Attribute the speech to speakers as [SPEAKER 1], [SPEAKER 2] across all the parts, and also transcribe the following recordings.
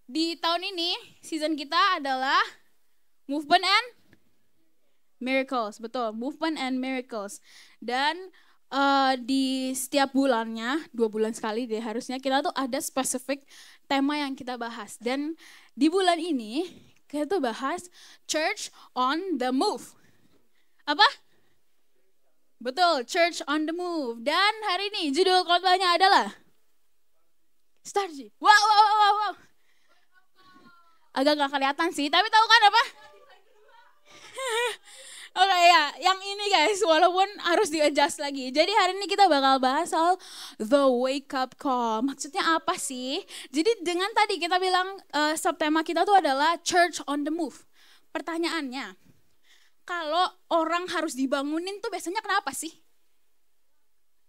[SPEAKER 1] Di tahun ini season kita adalah Movement and Miracles, betul, Movement and Miracles. Dan di setiap bulannya, 2 bulan sekali deh harusnya kita tuh ada spesifik tema yang kita bahas. Dan di bulan ini kita tuh bahas Church on the Move. Apa? Betul, Church on the Move. Dan hari ini judul khotbahnya adalah Start G. Wow. Agak gak kelihatan sih, tapi tahu kan apa? Oke ya, yang ini guys, walaupun harus di-adjust lagi. Jadi hari ini kita bakal bahas soal the wake up call. Maksudnya apa sih? Jadi dengan tadi kita bilang subtema kita tuh adalah Church on the Move. Pertanyaannya, kalau orang harus dibangunin tuh biasanya kenapa sih?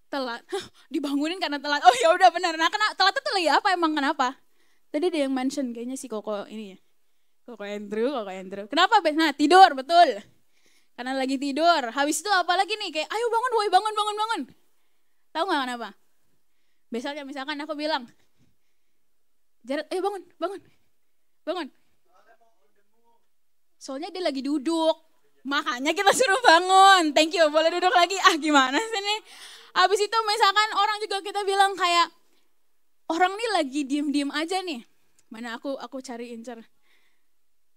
[SPEAKER 1] Telat. Dibangunin karena telat. Oh ya udah benar. Nah, telatnya tuh lagi apa emang kenapa? Tadi ada yang mention kayaknya si Koko ini ya. Koko Andrew. Kenapa? Nah, tidur, betul. Karena lagi tidur. Habis itu apa lagi nih? Kayak ayo bangun, woi bangun. Tahu nggak kenapa? Misalkan aku bilang, Jared, ayo bangun. Soalnya dia lagi duduk. Makanya kita suruh bangun. Thank you, boleh duduk lagi. Gimana sih nih? Habis itu misalkan orang juga kita bilang kayak, orang nih lagi diem-diem aja nih. Mana aku cari incer.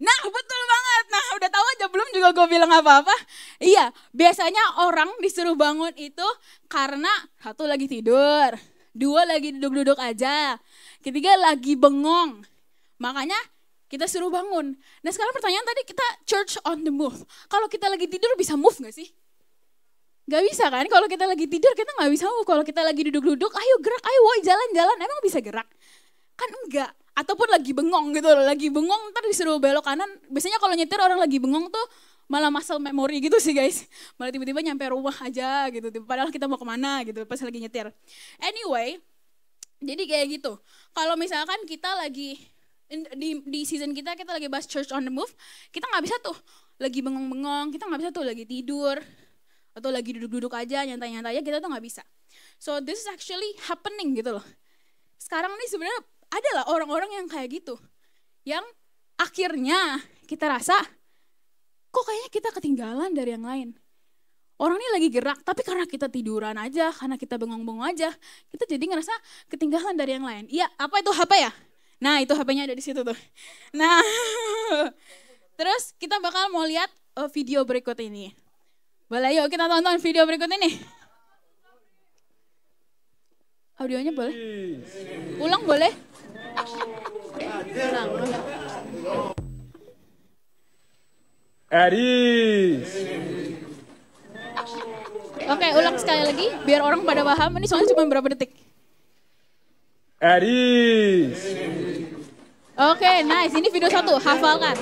[SPEAKER 1] Nah betul banget. Nah udah tahu aja belum juga gue bilang apa-apa. Iya, biasanya orang disuruh bangun itu karena satu lagi tidur, dua lagi duduk-duduk aja, ketiga lagi bengong. Makanya kita suruh bangun. Nah sekarang pertanyaan tadi kita church on the move. Kalau kita lagi tidur bisa move gak sih? Gak bisa kan, kalau kita lagi tidur kita gak bisa move. Kalau kita lagi duduk-duduk, ayo gerak, ayo woi jalan-jalan, emang bisa gerak? Kan enggak, ataupun lagi bengong gitu loh, lagi bengong ntar disuruh belok kanan. Biasanya kalau nyetir orang lagi bengong tuh malah muscle memory gitu sih guys. Malah tiba-tiba nyampe rumah aja gitu, padahal kita mau kemana gitu pas lagi nyetir. Anyway, jadi kayak gitu. Kalau misalkan kita lagi, di season kita lagi bahas Church on the Move, kita gak bisa tuh lagi bengong-bengong, kita gak bisa tuh lagi tidur, atau lagi duduk-duduk aja, nyantai-nyantai aja, kita tuh gak bisa. So this is actually happening gitu loh. Sekarang nih sebenarnya adalah orang-orang yang kayak gitu. Yang akhirnya kita rasa, kok kayaknya kita ketinggalan dari yang lain. Orang ini lagi gerak, tapi karena kita tiduran aja, karena kita bengong-bengong aja, kita jadi ngerasa ketinggalan dari yang lain. Iya, apa itu HP ya? Nah itu HP-nya ada di situ tuh. Nah, terus kita bakal mau lihat video berikut ini. Boleh yuk kita tonton video berikut ini. Audionya boleh? Ulang boleh? Ulang.
[SPEAKER 2] Aris.
[SPEAKER 1] Oke, ulang sekali lagi biar orang pada paham. Ini soalnya cuma berapa detik.
[SPEAKER 2] Aris.
[SPEAKER 1] Oke, nice. Ini video 1, hafalkan.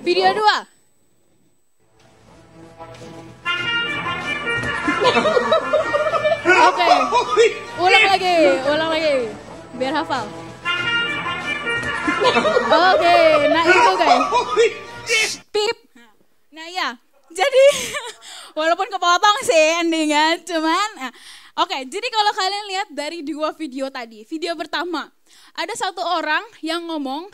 [SPEAKER 1] Video 2. Oke, ulang lagi, biar hafal. Oke, nah itu guys. Pip. Nah ya, jadi walaupun kepotong sih endingnya, cuman oke, jadi kalau kalian lihat dari 2 video tadi, video pertama ada satu orang yang ngomong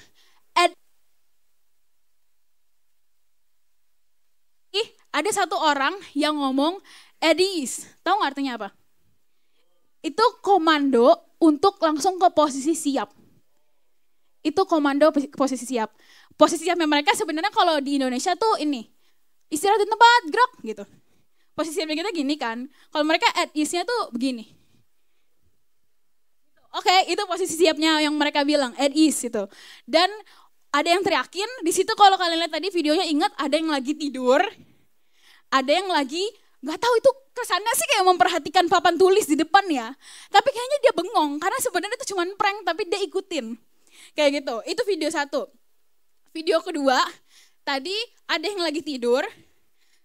[SPEAKER 1] Eddies. Tahu nggak artinya apa? Itu komando untuk langsung ke posisi siap. Itu komando posisi siap. Posisi siapnya mereka sebenarnya kalau di Indonesia tuh ini, istirahat di tempat, gerak gitu. Posisi siapnya kita gini kan. Kalau mereka at ease-nya tuh begini. Oke, itu posisi siapnya yang mereka bilang, at ease itu. Dan ada yang teriakin, di situ kalau kalian lihat tadi videonya, ingat ada yang lagi tidur, ada yang lagi nggak tahu itu kesannya sih kayak memperhatikan papan tulis di depan ya. Tapi kayaknya dia bengong karena sebenarnya itu cuma prank tapi dia ikutin. Kayak gitu. Itu video 1. Video kedua, tadi ada yang lagi tidur.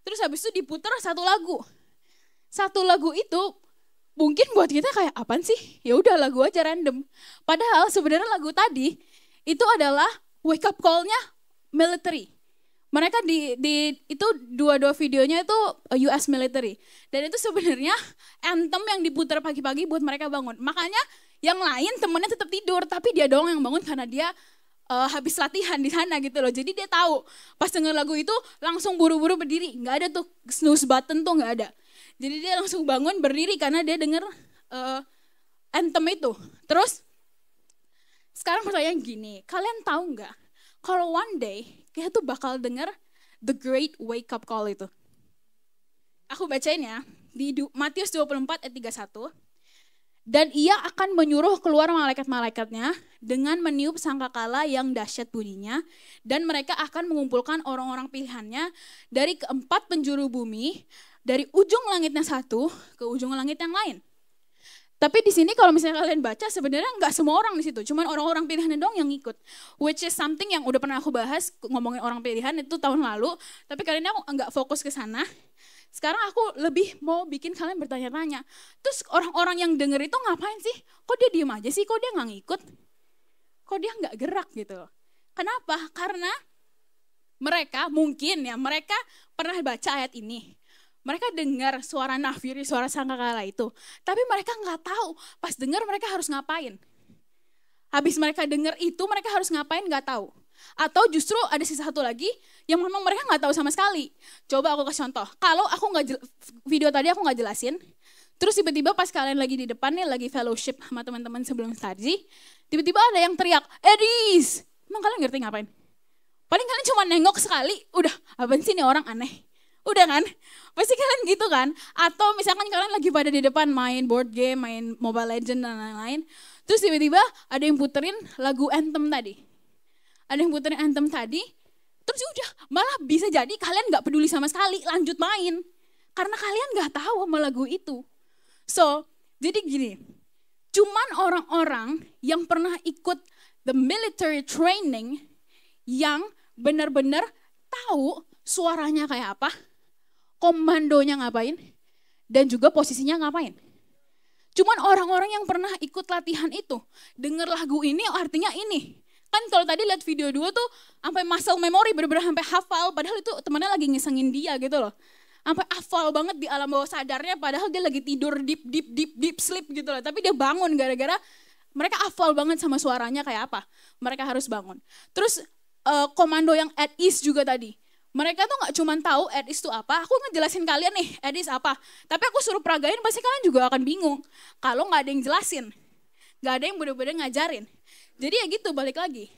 [SPEAKER 1] Terus habis itu diputar satu lagu. Satu lagu itu mungkin buat kita kayak apaan sih? Ya udah lagu aja random. Padahal sebenarnya lagu tadi itu adalah wake up call-nya military. Mereka itu dua videonya itu US military. Dan itu sebenarnya anthem yang diputar pagi-pagi buat mereka bangun. Makanya yang lain temennya tetap tidur, tapi dia doang yang bangun karena dia habis latihan di sana gitu loh. Jadi dia tahu pas denger lagu itu langsung buru-buru berdiri. Nggak ada tuh snooze button tuh nggak ada. Jadi dia langsung bangun berdiri karena dia denger anthem itu. Terus sekarang pertanyaan gini, kalian tahu nggak kalau one day kita tuh bakal denger the great wake up call itu. Aku bacain ya di Matius 24 ayat 31. Dan ia akan menyuruh keluar malaikat-malaikatnya dengan meniup sangkakala yang dahsyat bunyinya. Dan mereka akan mengumpulkan orang-orang pilihannya dari keempat penjuru bumi, dari ujung langitnya satu ke ujung langit yang lain. Tapi di sini kalau misalnya kalian baca sebenarnya nggak semua orang di situ, cuman orang-orang pilihannya dong yang ikut. Which is something yang udah pernah aku bahas ngomongin orang pilihan itu tahun lalu, tapi kali ini aku nggak fokus ke sana. Sekarang aku lebih mau bikin kalian bertanya-tanya. Terus orang-orang yang denger itu ngapain sih? Kok dia diem aja sih? Kok dia nggak ngikut? Kok dia nggak gerak gitu? Kenapa? Karena mereka mungkin ya, mereka pernah baca ayat ini. Mereka dengar suara nafiri, suara sangkakala itu. Tapi mereka nggak tahu pas dengar mereka harus ngapain. Habis mereka dengar itu mereka harus ngapain nggak tahu. Atau justru ada sisa satu lagi yang memang mereka nggak tahu sama sekali. Coba aku kasih contoh. Kalau aku video tadi aku nggak jelasin, terus tiba-tiba pas kalian lagi di depan nih lagi fellowship sama teman-teman sebelum tadi, tiba-tiba ada yang teriak, Edis, emang kalian ngerti ngapain? Paling kalian cuma nengok sekali, udah apaan sih nih orang aneh. Udah kan? Pasti kalian gitu kan? Atau misalkan kalian lagi pada di depan main board game, main Mobile Legends dan lain-lain, terus tiba-tiba ada yang puterin lagu anthem tadi. Ada yang puterin anthem tadi, terus udah malah bisa jadi kalian gak peduli sama sekali, lanjut main. Karena kalian gak tahu sama lagu itu. So, jadi gini, cuman orang-orang yang pernah ikut the military training yang benar-benar tahu suaranya kayak apa, komandonya ngapain, dan juga posisinya ngapain. Cuman orang-orang yang pernah ikut latihan itu, denger lagu ini artinya ini. Kan kalau tadi lihat video 2 tuh sampai muscle memory bener-bener sampai hafal, padahal itu temannya lagi ngisengin dia gitu loh. Sampai hafal banget di alam bawah sadarnya padahal dia lagi tidur deep sleep gitu loh. Tapi dia bangun gara-gara mereka hafal banget sama suaranya kayak apa. Mereka harus bangun. Terus komando yang at ease juga tadi. Mereka tuh gak cuma tahu at ease itu apa, aku ngejelasin kalian nih at ease apa. Tapi aku suruh peragain pasti kalian juga akan bingung. Kalau gak ada yang jelasin, gak ada yang bener-bener ngajarin. Jadi ya gitu balik lagi.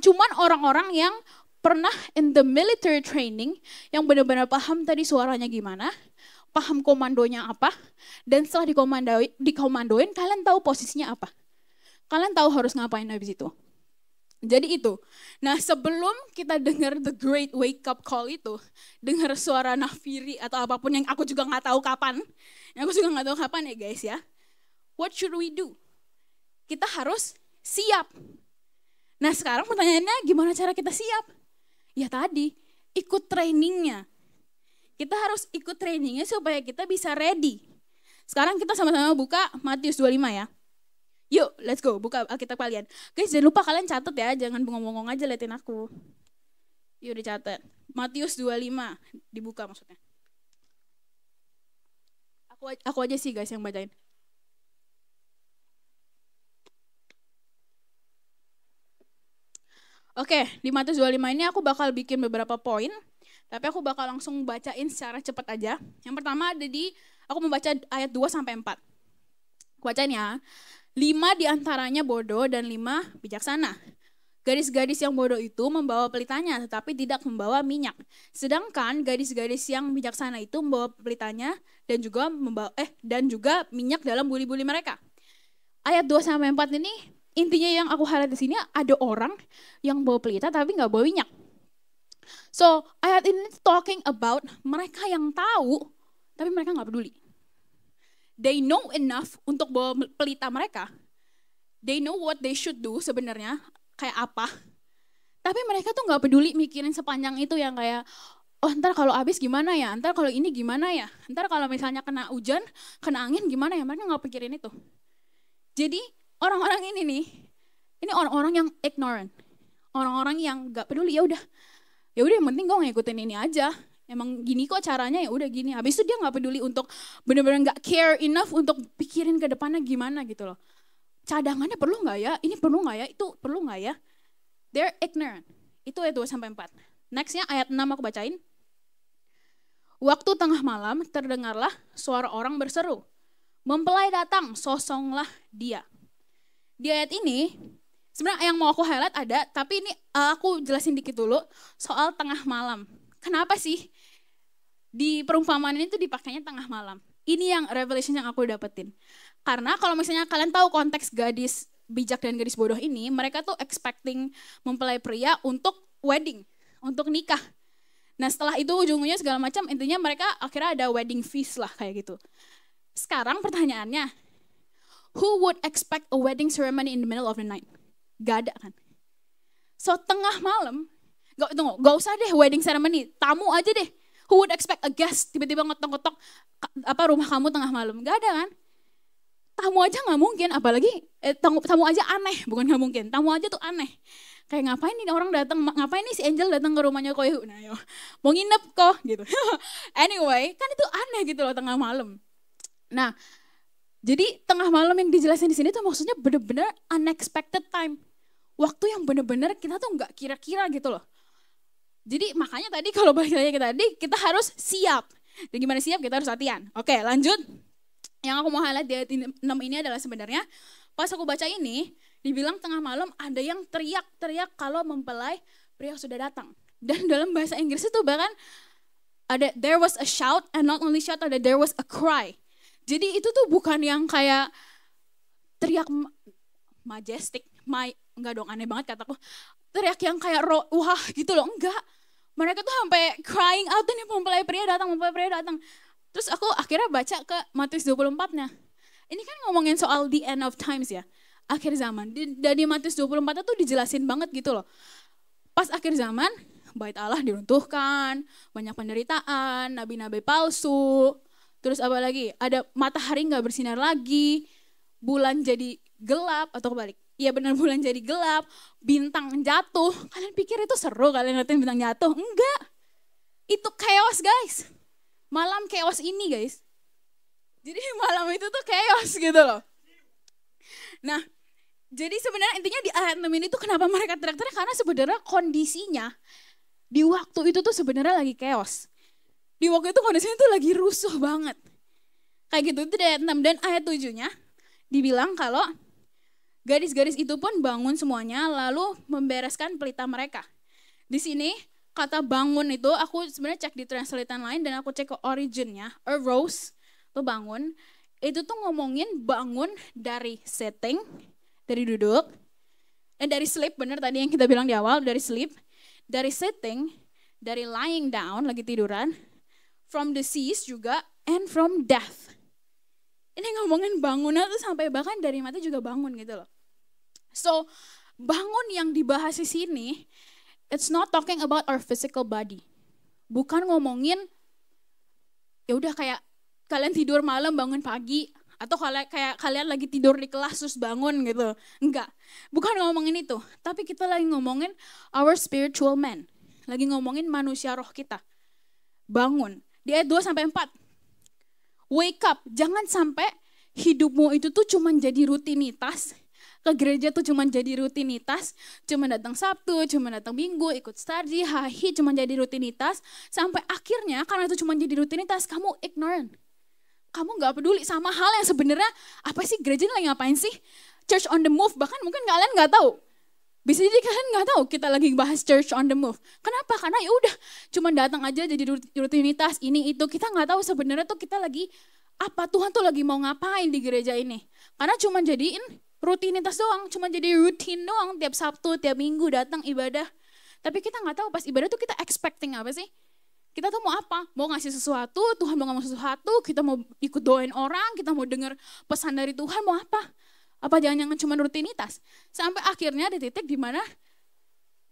[SPEAKER 1] Cuman orang-orang yang pernah in the military training yang benar-benar paham tadi suaranya gimana, paham komandonya apa, dan setelah dikomandoin kalian tahu posisinya apa. Kalian tahu harus ngapain habis itu. Jadi itu. Nah sebelum kita dengar the great wake up call itu, dengar suara nafiri atau apapun yang aku juga nggak tahu kapan, ya guys ya. What should we do? Kita harus siap. Nah sekarang pertanyaannya gimana cara kita siap? Ya tadi, ikut trainingnya. Kita harus ikut trainingnya supaya kita bisa ready. Sekarang kita sama-sama buka Matius 25 ya. Yuk, let's go, buka Alkitab kalian. Guys, jangan lupa kalian catat ya, jangan bengong-bengong aja liatin aku. Yuk dicatat. Matius 25, dibuka maksudnya. Aku aja sih guys yang bacain. Oke, di Matius 25 ini aku bakal bikin beberapa poin, tapi aku bakal langsung bacain secara cepat aja. Yang pertama aku membaca ayat 2 sampai 4. Aku bacain ya. 5 diantaranya bodoh dan 5 bijaksana. Gadis-gadis yang bodoh itu membawa pelitanya tetapi tidak membawa minyak. Sedangkan gadis-gadis yang bijaksana itu membawa pelitanya dan juga minyak dalam buli-buli mereka. Ayat 2 sampai 4 ini intinya yang aku highlight di sini ada orang yang bawa pelita tapi nggak bawa minyak. So ayat ini talking about mereka yang tahu tapi mereka nggak peduli. They know enough untuk bawa pelita mereka. They know what they should do sebenarnya kayak apa. Tapi mereka tuh nggak peduli mikirin sepanjang itu yang kayak oh ntar kalau habis gimana ya, ntar kalau ini gimana ya, ntar kalau misalnya kena hujan, kena angin gimana ya, mereka nggak pikirin itu. Jadi orang-orang ini orang-orang yang ignorant, orang-orang yang nggak peduli. Ya udah yang penting gue ngikutin ini aja. Emang gini kok caranya ya udah gini. Habis itu dia nggak peduli untuk benar-benar nggak care enough untuk pikirin ke depannya gimana gitu loh. cadangannya perlu nggak ya, ini perlu nggak ya, itu perlu nggak ya. They're ignorant. Itu ayat 2-4. Nextnya ayat 6 aku bacain. Waktu tengah malam terdengarlah suara orang berseru, mempelai datang, sosonglah dia. Di ayat ini, sebenarnya yang mau aku highlight ada, tapi ini aku jelasin dikit dulu soal tengah malam. Kenapa sih di perumpamaan ini tuh dipakainya tengah malam? Ini yang revelation yang aku dapetin. Karena kalau misalnya kalian tahu konteks gadis bijak dan gadis bodoh ini, mereka tuh expecting mempelai pria untuk wedding, untuk nikah. Nah setelah itu ujung-ujungnya segala macam, intinya mereka akhirnya ada wedding feast lah kayak gitu. Sekarang pertanyaannya, who would expect a wedding ceremony in the middle of the night? Gak ada kan? So tengah malam, gak usah deh wedding ceremony, tamu aja deh. Who would expect a guest tiba-tiba ngetok-ngetok rumah kamu tengah malam? Gak ada kan? Tamu aja nggak mungkin, apalagi tamu aja aneh, bukan nggak mungkin. Tamu aja tuh aneh. Kayak ngapain nih orang datang, ngapain nih si Angel datang ke rumahnya Koyu? Nah, yo, mau nginep kok gitu. Anyway, kan itu aneh gitu loh tengah malam. Nah, jadi tengah malam yang dijelasin di sini tuh maksudnya bener-bener unexpected time. Waktu yang bener-bener kita tuh nggak kira-kira gitu loh. Jadi makanya tadi kalau balik lagi kita harus siap. Dan gimana siap? Kita harus latihan. Oke, lanjut. Yang aku mau highlight di ayat 6 ini adalah sebenarnya pas aku baca ini, dibilang tengah malam ada yang teriak-teriak kalau mempelai pria sudah datang. Dan dalam bahasa Inggris itu bahkan ada there was a shout, and not only shout, ada there was a cry. Jadi itu tuh bukan yang kayak teriak majestic, enggak dong, aneh banget kataku. Teriak yang kayak wah gitu loh, enggak. Mereka tuh sampai crying out, nih mempelai pria datang. Terus aku akhirnya baca ke Matius 24-nya. Ini kan ngomongin soal the end of times ya, akhir zaman. Dan di Matius 24 itu dijelasin banget gitu loh. Pas akhir zaman, bait Allah diruntuhkan, banyak penderitaan, nabi-nabi palsu. Terus apa lagi? Ada matahari gak bersinar lagi, bulan jadi gelap atau kebalik. Iya benar, bulan jadi gelap, bintang jatuh. Kalian pikir itu seru kalian ngeliatin bintang jatuh? Enggak. Itu chaos guys. Malam chaos ini guys. Jadi malam itu tuh chaos gitu loh. Nah, jadi sebenarnya intinya di ayat 6 ini tuh kenapa mereka teriak-teriak, karena sebenarnya kondisinya di waktu itu tuh sebenarnya lagi chaos. Di waktu itu kondisinya tuh lagi rusuh banget. Kayak gitu, itu di ayat 6. Dan ayat 7-nya dibilang kalau gadis-gadis itu pun bangun semuanya lalu membereskan pelita mereka. Di sini kata bangun itu aku sebenarnya cek di translatean lain dan aku cek ke originnya, arose tuh bangun. Itu tuh ngomongin bangun dari sitting, dari duduk, dan dari sleep, bener tadi yang kita bilang di awal, dari sleep, dari sitting, dari lying down, lagi tiduran, from disease juga, and from death. Ini ngomongin bangunnya tuh sampai bahkan dari mati juga bangun gitu loh. So, bangun yang dibahas di sini, it's not talking about our physical body. Bukan ngomongin, ya udah kayak kalian tidur malam bangun pagi, atau kayak kalian lagi tidur di kelas terus bangun gitu. Enggak, bukan ngomongin itu. Tapi kita lagi ngomongin our spiritual man. Lagi ngomongin manusia roh kita. Bangun. Di ayat 2-4. Wake up, jangan sampai hidupmu itu tuh cuma jadi rutinitas. Ke gereja tuh cuma jadi rutinitas, cuma datang Sabtu, cuma datang Minggu, ikut study, hahi, cuma jadi rutinitas. Sampai akhirnya karena itu cuma jadi rutinitas, kamu ignorant. Kamu gak peduli sama hal yang sebenarnya, apa sih gereja lagi ngapain sih? Church on the move, bahkan mungkin kalian gak tahu. Bisa jadi kalian gak tahu kita lagi bahas church on the move. Kenapa? Karena ya udah cuma datang aja jadi rutinitas ini itu. Kita gak tahu sebenarnya tuh kita lagi apa, Tuhan tuh lagi mau ngapain di gereja ini. Karena cuma jadiin rutinitas doang, cuma jadi rutin doang, tiap Sabtu, tiap Minggu datang ibadah. Tapi kita nggak tahu pas ibadah tuh kita expecting apa sih? Kita tuh mau apa? Mau ngasih sesuatu, Tuhan mau ngomong sesuatu, kita mau ikut doain orang, kita mau dengar pesan dari Tuhan, mau apa? Apa jangan-jangan cuma rutinitas? Sampai akhirnya di titik di mana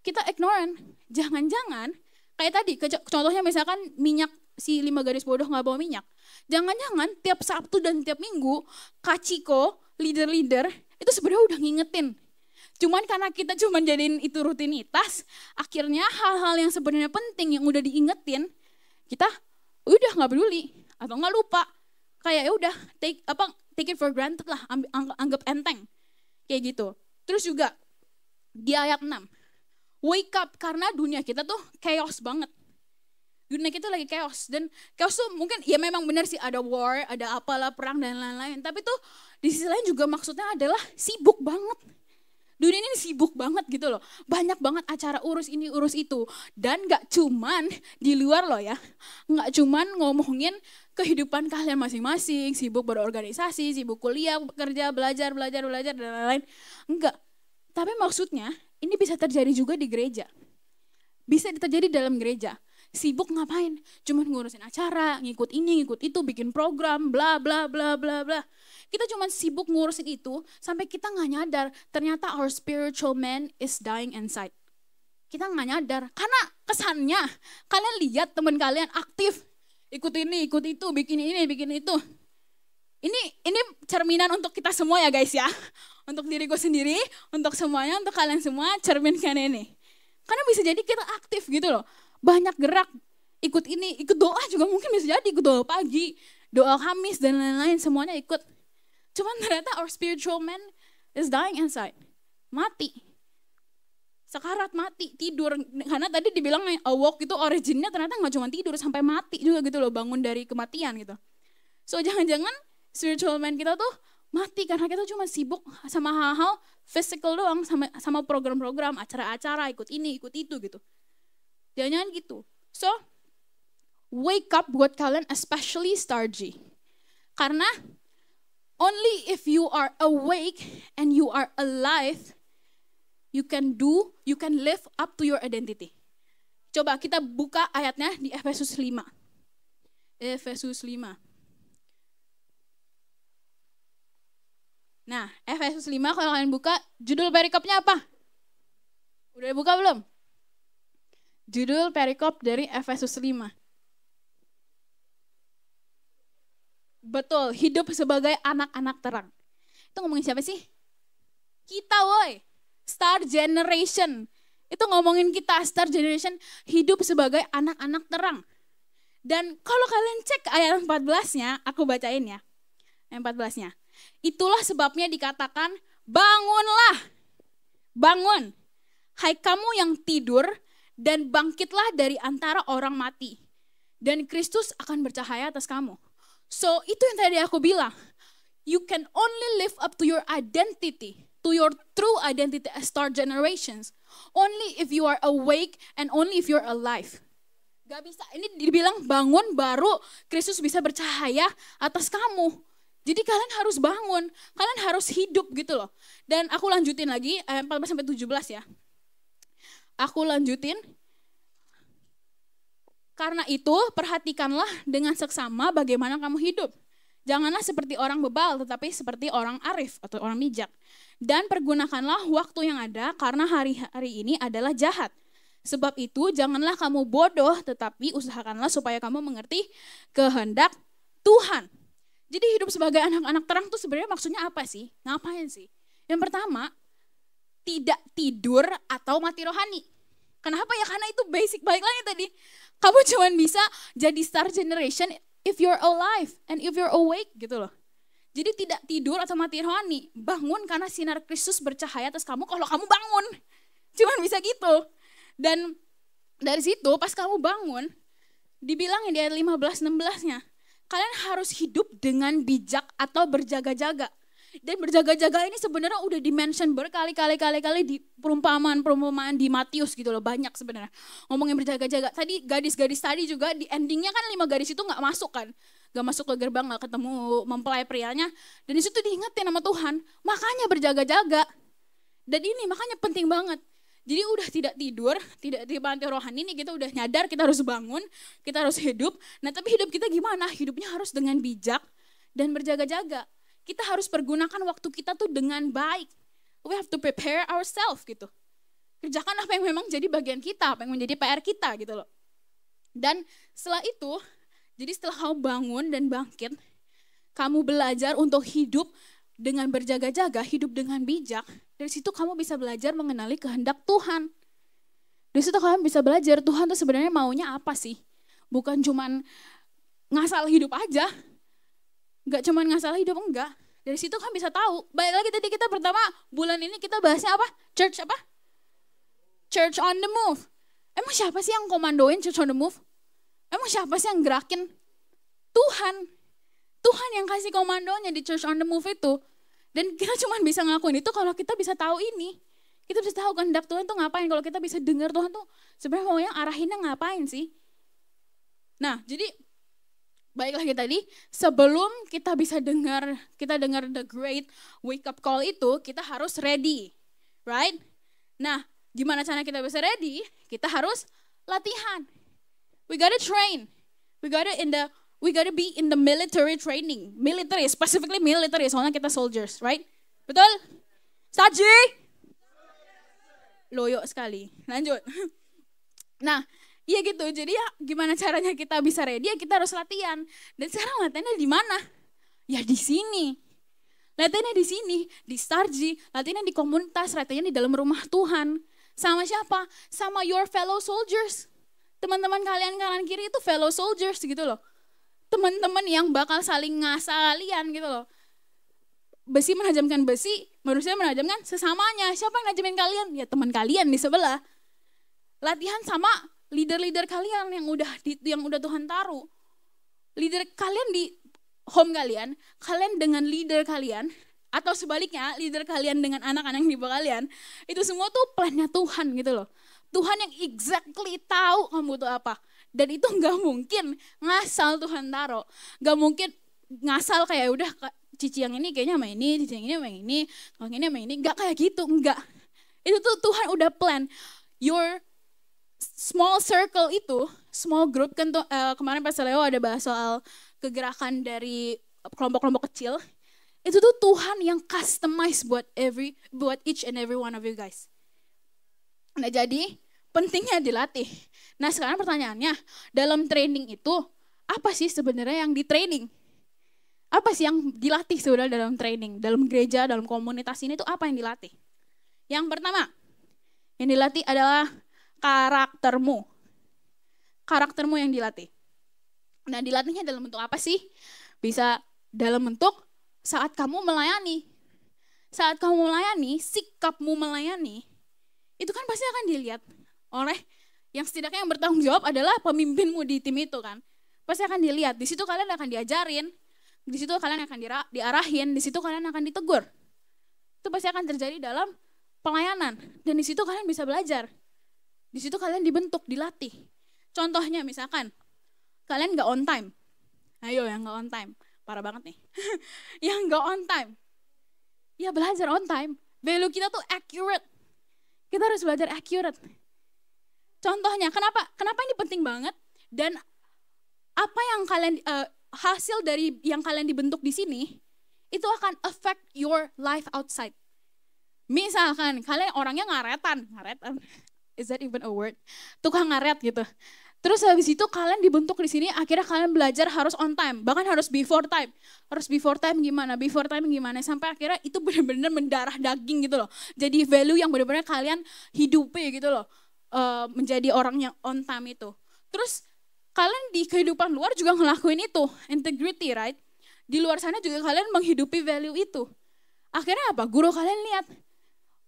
[SPEAKER 1] kita ignorant. Jangan-jangan, kayak tadi, contohnya misalkan minyak, si 5 gadis bodoh nggak bawa minyak. Jangan-jangan tiap Sabtu dan tiap Minggu, Kachiko, leader-leader, itu sebenarnya udah ngingetin. Cuman karena kita cuma jadiin itu rutinitas, akhirnya hal-hal yang sebenarnya penting yang udah diingetin, kita udah nggak peduli atau nggak lupa. Kayak ya udah take it for granted lah, anggap enteng. Kayak gitu. Terus juga di ayat 6. Wake up, karena dunia kita tuh chaos banget. Dunia kita lagi chaos. Dan chaos tuh mungkin ya memang benar sih, ada war, ada apalah, perang dan lain-lain. Tapi tuh di sisi lain juga maksudnya adalah sibuk banget. Dunia ini sibuk banget gitu loh. Banyak banget acara urus ini, urus itu. Dan gak cuman di luar loh ya. Gak cuman ngomongin kehidupan kalian masing-masing. Sibuk berorganisasi, sibuk kuliah, bekerja, belajar, dan lain-lain. Enggak. Tapi maksudnya ini bisa terjadi juga di gereja. Bisa terjadi dalam gereja. Sibuk ngapain? Cuman ngurusin acara, ngikut ini, ngikut itu, bikin program, bla bla bla bla bla. Kita cuma sibuk ngurusin itu sampai kita nggak nyadar ternyata our spiritual man is dying inside. Kita nggak nyadar karena kesannya kalian lihat teman kalian aktif, ikut ini, ikut itu, bikin ini, bikin itu. Ini cerminan untuk kita semua ya guys ya. Untuk diriku sendiri, untuk semuanya, untuk kalian semua, cerminkan ini. Karena bisa jadi kita aktif gitu loh. Banyak gerak, ikut ini, ikut doa juga mungkin bisa jadi, ikut doa pagi, doa Kamis dan lain-lain, semuanya ikut. Cuman ternyata our spiritual man is dying inside. Mati. Sekarat, mati, tidur. Karena tadi dibilang awake itu originnya ternyata gak cuma tidur, sampai mati juga gitu loh, bangun dari kematian gitu. So jangan-jangan spiritual man kita tuh mati karena kita cuma sibuk sama hal-hal physical doang, sama program-program, acara-acara, ikut ini, ikut itu gitu. Jangan-jangan gitu. So, wake up buat kalian, especially Star G. Karena only if you are awake and you are alive, you can live up to your identity. Coba kita buka ayatnya di Efesus 5. Efesus 5. Nah, Efesus 5 kalau kalian buka, judul perikopnya apa? Udah buka belum? Judul perikop dari Efesus 5. Betul, hidup sebagai anak-anak terang. Itu ngomongin siapa sih? Kita woi, Star Generation. Itu ngomongin kita, Star Generation, hidup sebagai anak-anak terang. Dan kalau kalian cek ayat 14-nya, aku bacain ya. Ayat 14-nya. Itulah sebabnya dikatakan, bangunlah, bangun. Hai kamu yang tidur, dan bangkitlah dari antara orang mati. Dan Kristus akan bercahaya atas kamu. So itu yang tadi aku bilang. You can only live up to your identity, to your true identity as Star Generations, only if you are awake and only if you're alive. Gak bisa, ini dibilang bangun baru Kristus bisa bercahaya atas kamu. Jadi kalian harus bangun, kalian harus hidup gitu loh. Dan aku lanjutin lagi, 14-17 ya. Aku lanjutin. Karena itu perhatikanlah dengan seksama bagaimana kamu hidup. Janganlah seperti orang bebal, tetapi seperti orang arif atau orang bijak. Dan pergunakanlah waktu yang ada karena hari-hari ini adalah jahat. Sebab itu janganlah kamu bodoh, tetapi usahakanlah supaya kamu mengerti kehendak Tuhan. Jadi hidup sebagai anak-anak terang tuh sebenarnya maksudnya apa sih? Ngapain sih? Yang pertama, tidak tidur atau mati rohani. Kenapa ya? Karena itu basic, balik lagi tadi. Kamu cuma bisa jadi Star Generation if you're alive and if you're awake gitu loh. Jadi tidak tidur atau mati rohani. Bangun karena sinar Kristus bercahaya atas kamu kalau kamu bangun. Cuman bisa gitu. Dan dari situ pas kamu bangun, dibilangin di ayat 15-16-nya. Kalian harus hidup dengan bijak atau berjaga-jaga. Dan berjaga-jaga ini sebenarnya udah di-mention berkali-kali di perumpamaan di Matius gitu loh. Banyak sebenarnya ngomongin berjaga-jaga. Tadi gadis-gadis tadi juga di endingnya kan 5 gadis itu gak masuk kan. Gak masuk ke gerbang, gak ketemu mempelai prianya. Dan disitu diingetin sama Tuhan, makanya berjaga-jaga. Dan ini makanya penting banget. Jadi udah tidak tidur, tidak di panti rohani ini kita udah nyadar kita harus bangun, kita harus hidup. Nah tapi hidup kita gimana? Hidupnya harus dengan bijak dan berjaga-jaga. Kita harus pergunakan waktu kita tuh dengan baik. We have to prepare ourselves gitu. Kerjakan apa yang memang jadi bagian kita, apa yang menjadi PR kita gitu loh. Dan setelah itu, jadi setelah kamu bangun dan bangkit, kamu belajar untuk hidup dengan berjaga-jaga, hidup dengan bijak. Dari situ kamu bisa belajar mengenali kehendak Tuhan. Dari situ kamu bisa belajar Tuhan tuh sebenarnya maunya apa sih. Bukan cuman ngasal hidup aja. Enggak cuman ngasal hidup, enggak. Dari situ kan bisa tahu. Baik lagi tadi kita pertama bulan ini kita bahasnya apa? Church apa? Church on the move. Emang siapa sih yang komandoin church on the move? Emang siapa sih yang gerakin? Tuhan. Tuhan yang kasih komandonya di church on the move itu. Dan kita cuma bisa ngakuin itu kalau kita bisa tahu ini. Kita bisa tahu kehendak Tuhan tuh ngapain. Kalau kita bisa dengar Tuhan tuh sebenarnya mau yang arahinnya ngapain sih. Nah jadi baik lagi tadi, sebelum kita bisa dengar the great wake up call itu, kita harus ready, right? Nah, gimana cara kita bisa ready? Kita harus latihan. We gotta train. We gotta be in the military training. Military, specifically military, soalnya kita soldiers, right? Betul? Saji? Loyo sekali. Lanjut. Nah, iya gitu, jadi ya gimana caranya kita bisa ready, ya kita harus latihan. Dan sekarang latihannya di mana? Ya di sini. Latihannya di sini, di Starji, latihannya di komunitas, latihannya di dalam rumah Tuhan. Sama siapa? Sama your fellow soldiers. Teman-teman kalian kanan kiri itu fellow soldiers gitu loh. Teman-teman yang bakal saling ngasah kalian gitu loh. Besi menajamkan besi, manusia menajamkan sesamanya. Siapa yang najamin kalian? Ya teman kalian di sebelah. Latihan sama leader-leader kalian yang udah Tuhan taruh. Leader kalian di home kalian dengan leader kalian, atau sebaliknya leader kalian dengan anak-anak di bawah kalian, itu semua tuh plannya Tuhan gitu loh. Tuhan yang exactly tahu kamu tuh apa. Dan itu gak mungkin ngasal Tuhan taruh. Gak mungkin ngasal kayak udah cici yang ini kayaknya sama ini, cici yang ini sama ini, kalau ini sama ini. Gak kayak gitu, enggak. Itu tuh Tuhan udah plan. Your small circle itu, small group kan tuh kemarin Pastor Leo ada bahas soal kegerakan dari kelompok-kelompok kecil. Itu tuh Tuhan yang customize buat each and every one of you guys. Nah jadi pentingnya dilatih. Nah sekarang pertanyaannya, dalam training itu apa sih sebenarnya yang di training? Apa sih yang dilatih sebenarnya dalam training, dalam gereja, dalam komunitas ini tuh apa yang dilatih? Yang pertama, yang dilatih adalah karaktermu. Karaktermu yang dilatih. Nah dilatihnya dalam bentuk apa sih? Bisa dalam bentuk saat kamu melayani. Saat kamu melayani, sikapmu melayani, itu kan pasti akan dilihat oleh yang setidaknya yang bertanggung jawab adalah pemimpinmu di tim itu kan. Pasti akan dilihat, di situ kalian akan diajarin, di situ kalian akan diarahin, di situ kalian akan ditegur. Itu pasti akan terjadi dalam pelayanan. Dan di situ kalian bisa belajar. Di situ kalian dibentuk, dilatih. Contohnya misalkan, kalian gak on time. Ayo yang gak on time, parah banget nih. Yang gak on time, ya belajar on time. Value kita tuh accurate. Kita harus belajar accurate. Contohnya, kenapa ini penting banget? Dan apa yang kalian, hasil dari yang kalian dibentuk di sini, itu akan affect your life outside. Misalkan, kalian orangnya ngaretan. Is that even a word? Tukang ngaret gitu. Terus habis itu kalian dibentuk di sini, akhirnya kalian belajar harus on time, bahkan harus before time. Harus before time gimana? Sampai akhirnya itu benar-benar mendarah daging gitu loh. Jadi value yang benar-benar kalian hidupi gitu loh. Menjadi orang yang on time itu. Terus kalian di kehidupan luar juga ngelakuin itu, integrity, right? Di luar sana juga kalian menghidupi value itu. Akhirnya apa? Guru kalian lihat,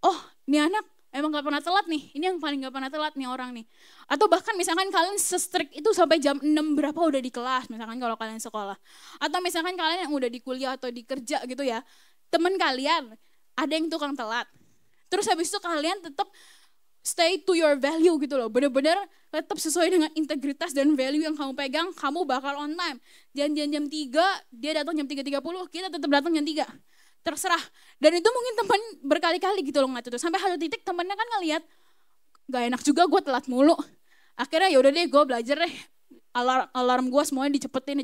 [SPEAKER 1] oh ini anak emang gak pernah telat nih, ini yang paling gak pernah telat nih orang nih. Atau bahkan misalkan kalian se-strict itu sampai jam 6 berapa udah di kelas, misalkan kalau kalian sekolah. Atau misalkan kalian yang udah di kuliah atau di kerja gitu ya, teman kalian ada yang tukang telat. Terus habis itu kalian tetap stay to your value gitu loh, bener-bener tetap sesuai dengan integritas dan value yang kamu pegang, kamu bakal on time. Janjian jam 3, dia datang jam 3.30, kita tetap datang jam 3. Terserah. Dan itu mungkin teman berkali-kali gitu loh nggak tuh. Sampai satu titik temennya kan ngeliat, gak enak juga gue telat mulu. Akhirnya yaudah deh gue belajar deh. Alarm gue semuanya dicepetin.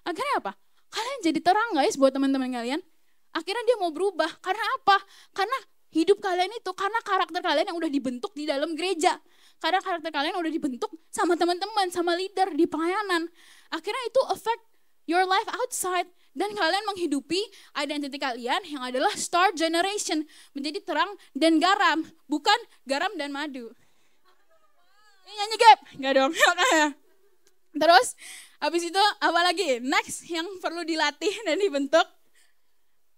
[SPEAKER 1] Akhirnya apa? Kalian jadi terang guys buat teman-teman kalian. Akhirnya dia mau berubah. Karena apa? Karena hidup kalian itu, karena karakter kalian yang udah dibentuk di dalam gereja. Karena karakter kalian udah dibentuk sama teman-teman, sama leader di pelayanan. Akhirnya itu affect your life outside. Dan kalian menghidupi identiti kalian yang adalah star generation. Menjadi terang dan garam. Bukan garam dan madu. Ini nyanyi Gap? Enggak dong. Terus habis itu apa lagi? Next yang perlu dilatih dan dibentuk.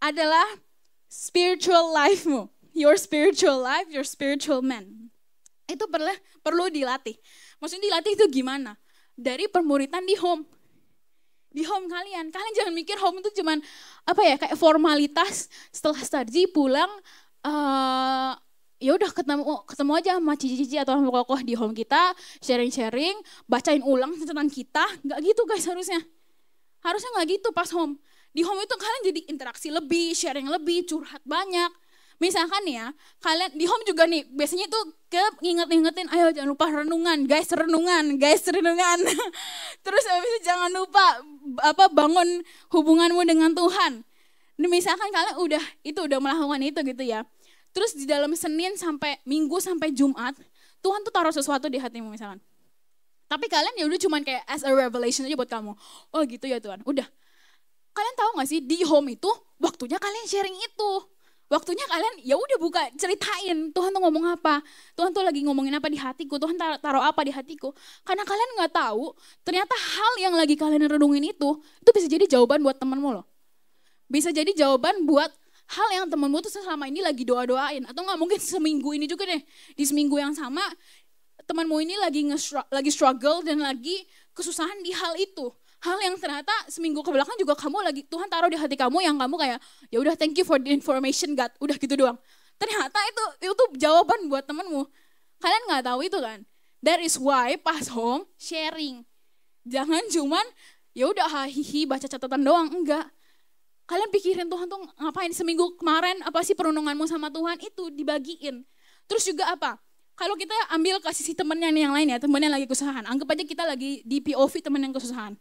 [SPEAKER 1] adalah spiritual life-mu. Your spiritual life, your spiritual man. Itu perlu dilatih. Maksudnya dilatih itu gimana? Dari permuritan di home. Di home kalian. Kalian jangan mikir home itu cuman kayak formalitas setelah starji pulang ya udah ketemu aja sama cici-cici atau sama kokoh di home kita, sharing-sharing, bacain ulang tentang kita. Nggak gitu guys harusnya. Harusnya nggak gitu pas home. Di home itu kalian jadi interaksi lebih, sharing lebih, curhat banyak. Misalkan nih ya, kalian di home juga nih, biasanya tuh ngingetin, ayo jangan lupa renungan. Terus habis itu jangan lupa bangun hubunganmu dengan Tuhan. Nah, misalkan kalian udah melakukan itu gitu ya. Terus di dalam Senin sampai Minggu sampai Jumat, Tuhan tuh taruh sesuatu di hatimu misalkan. Tapi kalian ya udah cuman kayak as a revelation aja buat kamu. Oh gitu ya Tuhan, udah. Kalian tahu gak sih di home itu waktunya kalian sharing itu. Waktunya kalian ya udah buka ceritain Tuhan tuh ngomong apa. Tuhan tuh lagi ngomongin apa di hatiku. Tuhan taruh apa di hatiku. Karena kalian gak tahu ternyata hal yang lagi kalian renungin itu bisa jadi jawaban buat temenmu loh. Bisa jadi jawaban buat hal yang temenmu tuh selama ini lagi doa-doain. Atau gak mungkin seminggu ini juga deh. Di seminggu yang sama temanmu ini lagi struggle dan lagi kesusahan di hal itu. Hal yang ternyata seminggu ke belakang juga kamu lagi Tuhan taruh di hati kamu yang kamu kayak ya udah thank you for the information God, udah gitu doang. Ternyata itu jawaban buat temenmu. Kalian nggak tahu itu kan? That is why pas home sharing. Jangan cuman ya udah hihi baca catatan doang, enggak. Kalian pikirin Tuhan tuh ngapain seminggu kemarin, apa sih perenunganmu sama Tuhan itu dibagiin. Terus juga apa? Kalau kita ambil kasih si temennya yang lain ya, temen yang lagi kesusahan. Anggap aja kita lagi di POV temen yang kesusahan.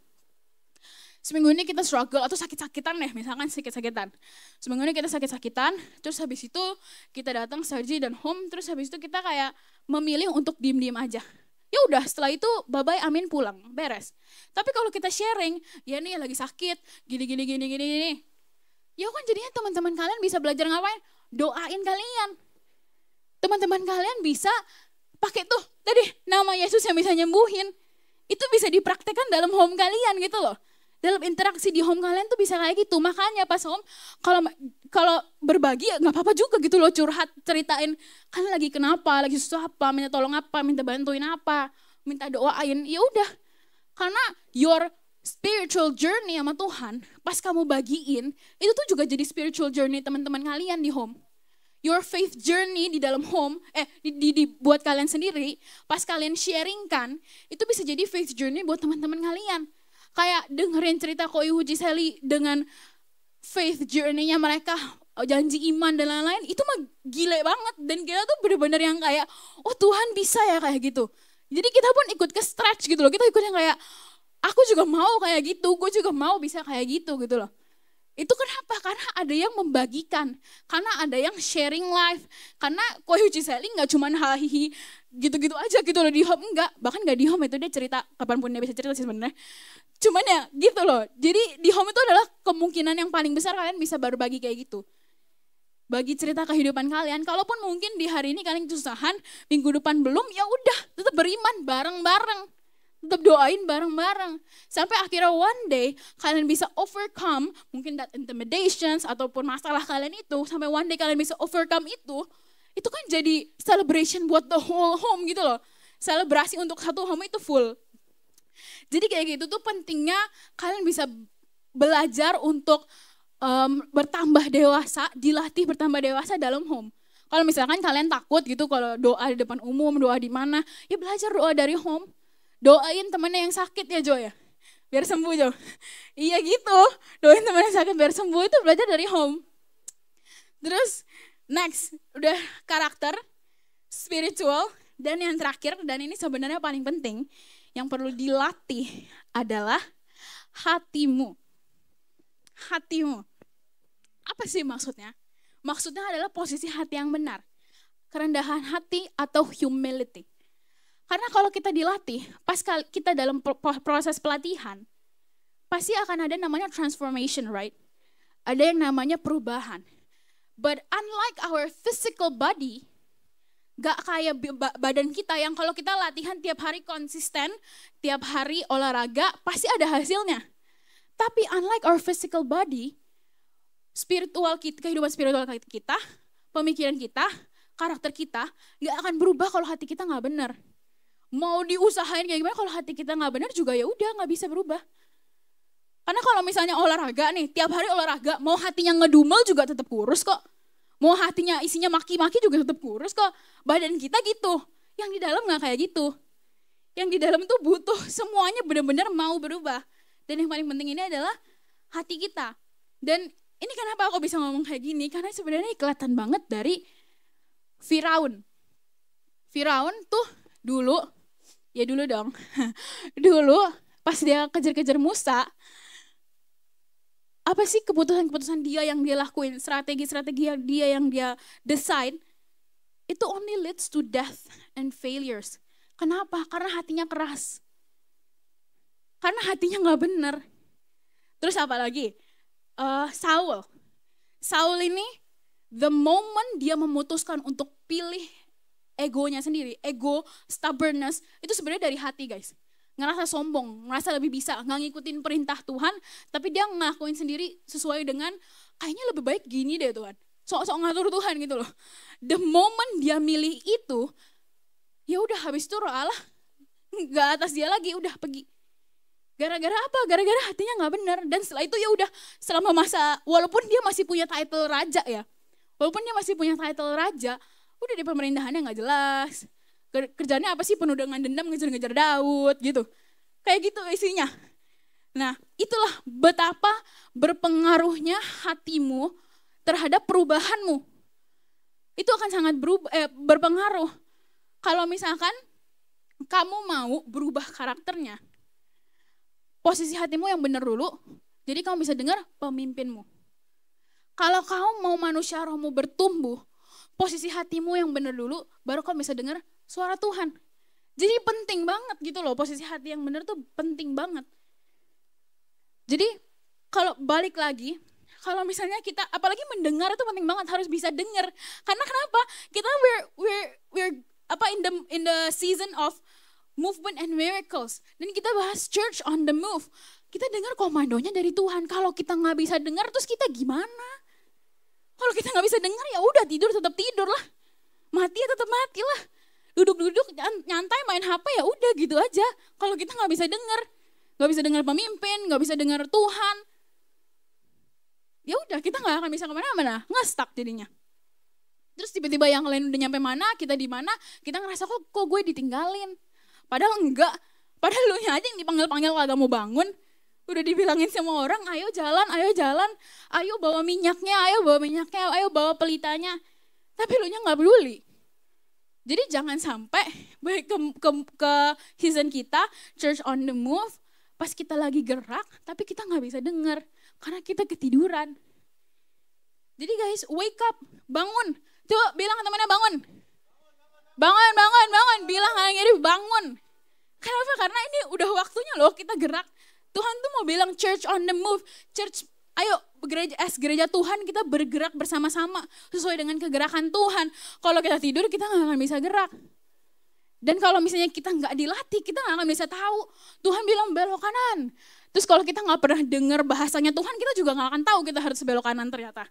[SPEAKER 1] Seminggu ini kita struggle atau sakit-sakitan deh, misalkan sakit-sakitan. Seminggu ini kita sakit-sakitan, terus habis itu kita datang surgery dan home, terus habis itu kita kayak memilih untuk diem-diem aja. Ya udah, setelah itu bye-bye amin pulang, beres. Tapi kalau kita sharing, ya nih lagi sakit, gini. Ya kan jadinya teman-teman kalian bisa belajar ngapain? Doain kalian. Teman-teman kalian bisa pakai tuh tadi nama Yesus yang bisa nyembuhin. Itu bisa dipraktekkan dalam home kalian gitu loh. Dalam interaksi di home kalian tuh bisa kayak gitu. Makanya pas home kalau berbagi ya nggak apa-apa juga gitu loh, curhat, ceritain kalian lagi kenapa, lagi susah apa, minta tolong apa, minta bantuin apa, minta doain. Ya udah. Karena your spiritual journey sama Tuhan, pas kamu bagiin, itu tuh juga jadi spiritual journey teman-teman kalian di home. Your faith journey di dalam home, buat kalian sendiri, pas kalian sharingkan, itu bisa jadi faith journey buat teman-teman kalian. Kayak dengerin cerita Koi Huji Seli dengan faith journey-nya mereka, janji iman dan lain-lain, itu mah gile banget. Dan kita tuh bener-bener yang kayak, oh Tuhan bisa ya kayak gitu. Jadi kita pun ikut ke stretch gitu loh, kita ikut yang kayak, aku juga mau kayak gitu, gue juga mau bisa kayak gitu loh. Itu kenapa? Karena ada yang membagikan, karena ada yang sharing life, karena Koi Huji Seli gak cuma hahihi gitu-gitu aja gitu loh di home, enggak, bahkan gak di home itu dia cerita, kapanpun dia bisa cerita sih sebenarnya. Cuman ya gitu loh, jadi di home itu adalah kemungkinan yang paling besar kalian bisa berbagi kayak gitu. Bagi cerita kehidupan kalian, kalaupun mungkin di hari ini kalian kesusahan, minggu depan belum, ya udah tetap beriman bareng-bareng. Tetap doain bareng-bareng. Sampai akhirnya one day kalian bisa overcome mungkin that intimidations ataupun masalah kalian itu. Sampai one day kalian bisa overcome itu kan jadi celebration buat the whole home gitu loh. Selebrasi untuk satu home itu full. Jadi kayak gitu tuh pentingnya kalian bisa belajar untuk bertambah dewasa, dilatih bertambah dewasa dalam home. Kalau misalkan kalian takut gitu kalau doa di depan umum, doa di mana, ya belajar doa dari home. Doain temennya yang sakit ya Jo ya, biar sembuh Jo. Iya gitu, doain temennya yang sakit biar sembuh itu belajar dari home. Terus next, udah karakter, spiritual, dan yang terakhir, dan ini sebenarnya paling penting, yang perlu dilatih adalah hatimu. Hatimu. Apa sih maksudnya? Maksudnya adalah posisi hati yang benar. Kerendahan hati atau humility. Karena kalau kita dilatih, pas kita dalam proses pelatihan, pasti akan ada namanya transformation, right? Ada yang namanya perubahan. But unlike our physical body, gak kayak badan kita yang kalau kita latihan tiap hari konsisten, tiap hari olahraga, pasti ada hasilnya. Tapi unlike our physical body, kehidupan spiritual kita, pemikiran kita, karakter kita gak akan berubah kalau hati kita gak benar. Mau diusahain kayak gimana kalau hati kita gak benar juga ya udah gak bisa berubah. Karena kalau misalnya olahraga nih, tiap hari olahraga, mau hatinya ngedumel juga tetap kurus kok. Mau hatinya isinya maki-maki juga tetap kurus kok. Badan kita gitu, yang di dalam gak kayak gitu. Yang di dalam tuh butuh semuanya benar-benar mau berubah. Dan yang paling penting ini adalah hati kita. Dan ini kenapa aku bisa ngomong kayak gini, karena sebenarnya kelihatan banget dari Firaun. Firaun tuh dulu dong, dulu pas dia kejar-kejar Musa, apa sih keputusan-keputusan dia yang dia lakuin, strategi-strategi yang dia desain, itu only leads to death and failures. Kenapa? Karena hatinya keras. Karena hatinya gak benar. Terus apa lagi? Saul ini, the moment dia memutuskan untuk pilih egonya sendiri, ego, stubbornness, itu sebenarnya dari hati guys. Ngerasa sombong, ngerasa lebih bisa, gak ngikutin perintah Tuhan, tapi dia ngelakuin sendiri sesuai dengan, kayaknya lebih baik gini deh Tuhan. Sok-sok ngatur Tuhan gitu loh. The moment dia milih itu, ya udah habis itu roh Allah gak atas dia lagi, udah pergi. Gara-gara apa? Gara-gara hatinya gak benar. Dan setelah itu ya udah, selama masa, walaupun dia masih punya title raja ya, udah di pemerintahannya gak jelas. Kerjanya apa sih, penuh dengan dendam, ngejar-ngejar Daud gitu. Kayak gitu isinya. Nah itulah betapa berpengaruhnya hatimu terhadap perubahanmu. Itu akan sangat berpengaruh. Kalau misalkan kamu mau berubah karakternya, posisi hatimu yang benar dulu, jadi kamu bisa dengar pemimpinmu. Kalau kamu mau manusia rohmu bertumbuh, posisi hatimu yang benar dulu, baru kamu bisa dengar suara Tuhan. Jadi penting banget gitu loh, posisi hati yang benar tuh penting banget. Jadi kalau balik lagi, kalau misalnya kita, apalagi mendengar itu penting banget, harus bisa dengar. Karena kenapa? Kita we're in the season of movement and miracles. Dan kita bahas church on the move. Kita dengar komandonya dari Tuhan. Kalau kita nggak bisa dengar, terus kita gimana? Kalau kita nggak bisa dengar, ya udah tidur tetap tidur lah. Mati ya tetap mati lah. Duduk-duduk nyantai main HP ya udah gitu aja. Kalau kita nggak bisa dengar pemimpin, nggak bisa dengar Tuhan, ya udah kita nggak akan bisa kemana-mana, nge-stuck jadinya. Terus tiba-tiba yang lain udah nyampe mana, kita di mana, kita ngerasa kok gue ditinggalin. Padahal enggak, padahal lu aja yang dipanggil-panggil kagak mau bangun. Udah dibilangin semua orang, ayo jalan, ayo bawa minyaknya, ayo bawa pelitanya. Tapi lu nya nggak peduli. Jadi jangan sampai baik ke season kita, church on the move, pas kita lagi gerak, tapi kita nggak bisa dengar karena kita ketiduran. Jadi guys, wake up, bangun. Coba bilang ke temannya bangun. Bangun. Bilang kayak bangun. Kenapa? Karena ini udah waktunya loh kita gerak. Tuhan tuh mau bilang church on the move. Church, ayo gereja Tuhan kita bergerak bersama-sama sesuai dengan kegerakan Tuhan. Kalau kita tidur kita gak akan bisa gerak. Dan kalau misalnya kita gak dilatih, kita gak akan bisa tahu. Tuhan bilang belok kanan. Terus kalau kita gak pernah dengar bahasanya Tuhan, kita juga gak akan tahu kita harus belok kanan ternyata.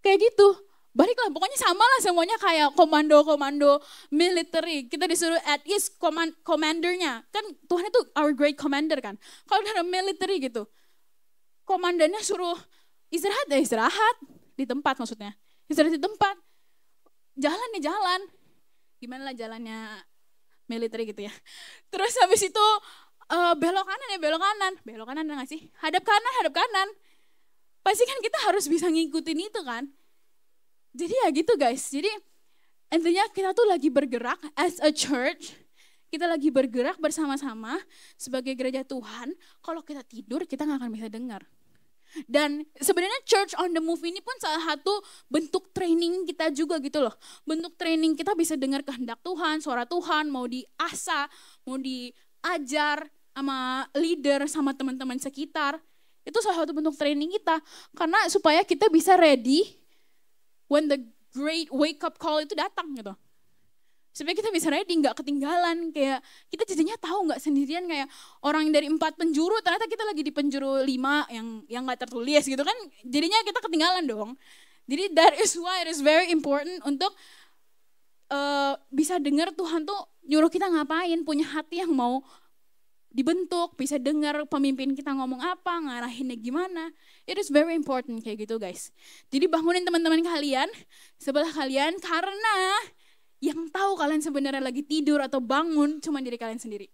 [SPEAKER 1] Kayak gitu. Baliklah, pokoknya sama lah semuanya kayak komando military. Kita disuruh at east commandernya. Kan Tuhan itu our great commander kan. Kalau dalam military gitu, komandannya suruh istirahat ya istirahat. Di tempat maksudnya. Istirahat di tempat. Jalan. Gimana lah jalannya military gitu ya. Terus habis itu belok kanan. Belok kanan enggak sih? Hadap kanan. Pasti kan kita harus bisa ngikutin itu kan. Jadi ya gitu guys, jadi intinya kita tuh lagi bergerak as a church, kita lagi bergerak bersama-sama sebagai gereja Tuhan. Kalau kita tidur kita gak akan bisa dengar. Dan sebenarnya church on the move ini pun salah satu bentuk training kita juga gitu loh. Bentuk training kita bisa dengar kehendak Tuhan, suara Tuhan, mau diasah, mau diajar sama leader, sama teman-teman sekitar. Itu salah satu bentuk training kita, karena supaya kita bisa ready when the great wake up call itu datang gitu. Supaya kita bisa ready, gak ketinggalan. Kayak kita jadinya tahu gak sendirian kayak orang dari 4 penjuru, ternyata kita lagi di penjuru 5 yang gak tertulis gitu kan. Jadinya kita ketinggalan dong. Jadi that is why it is very important untuk bisa dengar Tuhan tuh nyuruh kita ngapain, punya hati yang mau dibentuk, bisa dengar pemimpin kita ngomong apa, ngarahinnya gimana. It is very important kayak gitu guys. Jadi bangunin teman-teman kalian, sebelah kalian, karena yang tahu kalian sebenarnya lagi tidur atau bangun cuma diri kalian sendiri.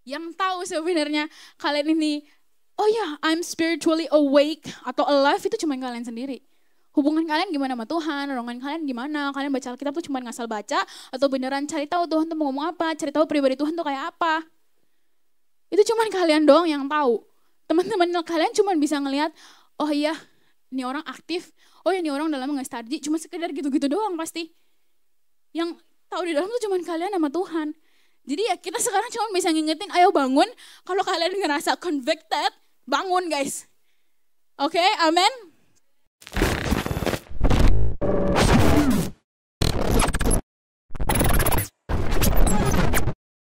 [SPEAKER 1] Yang tahu sebenarnya kalian ini, oh ya, I'm spiritually awake atau alive itu cuma kalian sendiri. Hubungan kalian gimana sama Tuhan, renungan kalian gimana, kalian baca Alkitab tuh cuma ngasal baca atau beneran cari tahu Tuhan tuh mau ngomong apa, cari tahu pribadi Tuhan tuh kayak apa. Itu cuma kalian doang yang tahu. Teman-teman kalian cuma bisa ngelihat, oh iya, ini orang aktif, oh ya ini orang dalam nge-study, cuma sekedar gitu-gitu doang pasti. Yang tahu di dalam tuh cuma kalian sama Tuhan. Jadi ya kita sekarang cuma bisa ngingetin, ayo bangun. Kalau kalian ngerasa convicted, bangun guys. Oke, amen.